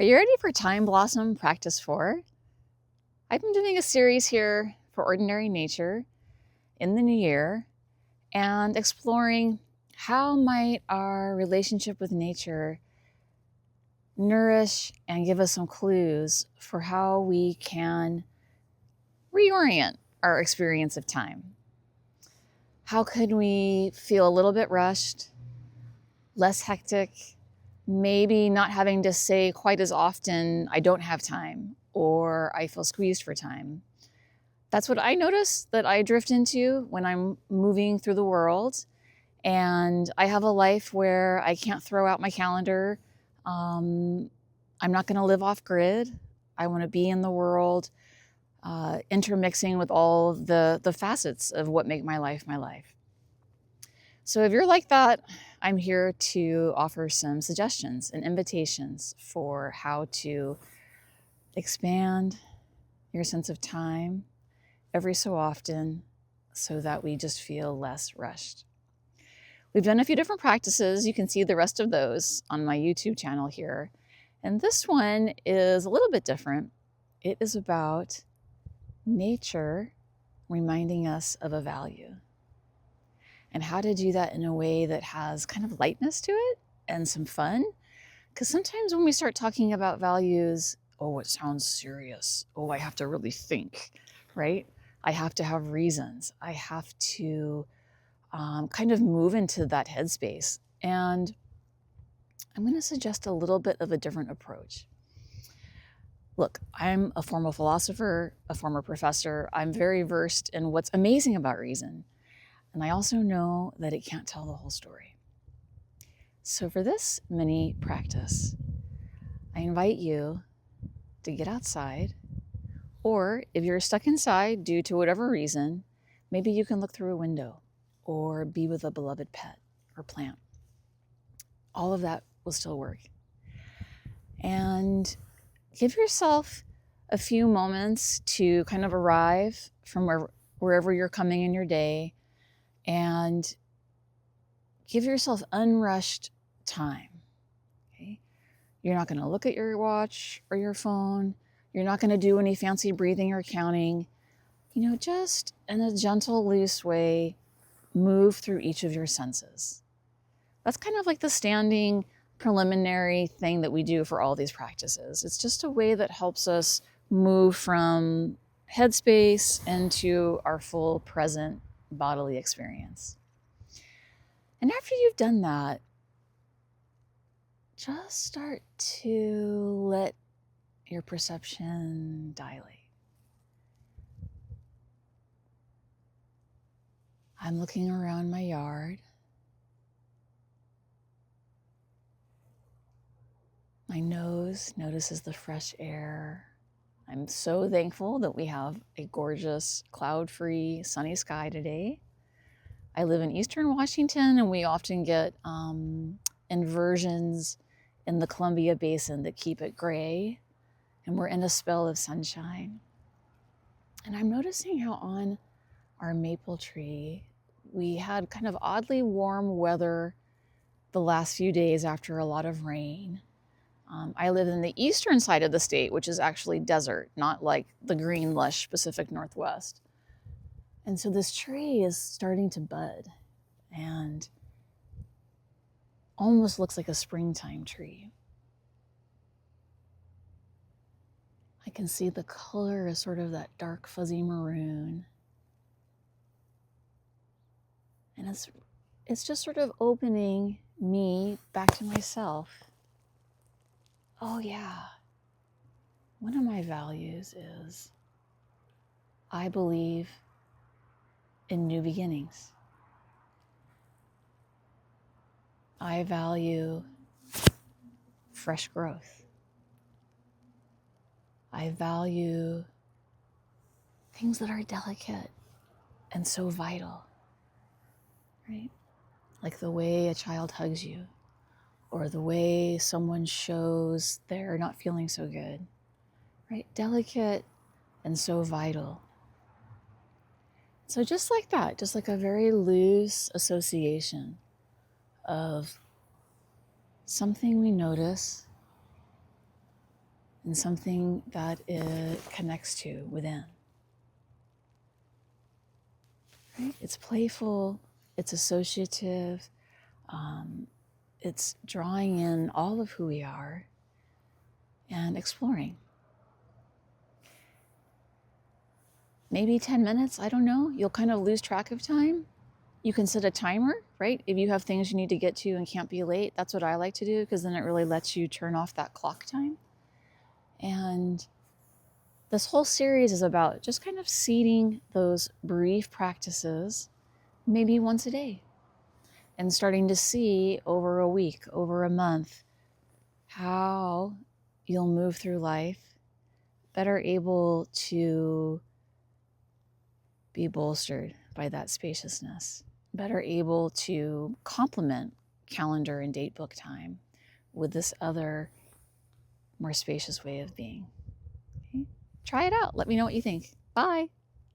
Are you ready for Time Blossom Practice 4? I've been doing a series here for Ordinary Nature in the new year and exploring how might our relationship with nature nourish and give us some clues for how we can reorient our experience of time. How could we feel a little bit rushed, less hectic, maybe not having to say quite as often, I don't have time, or I feel squeezed for time. That's what I notice that I drift into when I'm moving through the world. And I have a life where I can't throw out my calendar. I'm not going to live off grid. I want to be in the world, intermixing with all the facets of what make my life my life. So if you're like that, I'm here to offer some suggestions and invitations for how to expand your sense of time every so often so that we just feel less rushed. We've done a few different practices. You can see the rest of those on my YouTube channel here. And this one is a little bit different. It is about nature reminding us of a value, and how to do that in a way that has kind of lightness to it and some fun. Because sometimes when we start talking about values, oh, it sounds serious. Oh, I have to really think, right? I have to have reasons. I have to kind of move into that headspace. And I'm going to suggest a little bit of a different approach. Look, I'm a former philosopher, a former professor. I'm very versed in what's amazing about reason. And I also know that it can't tell the whole story. So for this mini practice, I invite you to get outside, or if you're stuck inside due to whatever reason, maybe you can look through a window or be with a beloved pet or plant. All of that will still work. And give yourself a few moments to kind of arrive from wherever you're coming in your day, and give yourself unrushed time. Okay? You're not going to look at your watch or your phone. You're not going to do any fancy breathing or counting. Just in a gentle, loose way, move through each of your senses. That's kind of like the standing preliminary thing that we do for all these practices. It's just a way that helps us move from headspace into our full present bodily experience. And after you've done that, just start to let your perception dilate. I'm looking around my yard. My nose notices the fresh air. I'm so thankful that we have a gorgeous, cloud-free, sunny sky today. I live in Eastern Washington, and we often get inversions in the Columbia Basin that keep it gray, and we're in a spell of sunshine. And I'm noticing how on our maple tree, we had kind of oddly warm weather the last few days after a lot of rain. I live in the eastern side of the state, which is actually desert, not like the green, lush Pacific Northwest. And so this tree is starting to bud and almost looks like a springtime tree. I can see the color is sort of that dark fuzzy maroon. And it's just sort of opening me back to myself. Oh yeah, one of my values is I believe in new beginnings. I value fresh growth. I value things that are delicate and so vital, right? Like the way a child hugs you, or the way someone shows they're not feeling so good, right? Delicate and so vital. So just like that, just like a very loose association of something we notice and something that it connects to within. Right? It's playful, it's associative, it's drawing in all of who we are and exploring. Maybe 10 minutes, I don't know. You'll kind of lose track of time. You can set a timer, right? If you have things you need to get to and can't be late, that's what I like to do, because then it really lets you turn off that clock time. And this whole series is about just kind of seeding those brief practices, maybe once a day, and starting to see over a week, over a month, how you'll move through life better able to be bolstered by that spaciousness, better able to complement calendar and date book time with this other, more spacious way of being. Okay? Try it out. Let me know what you think. Bye.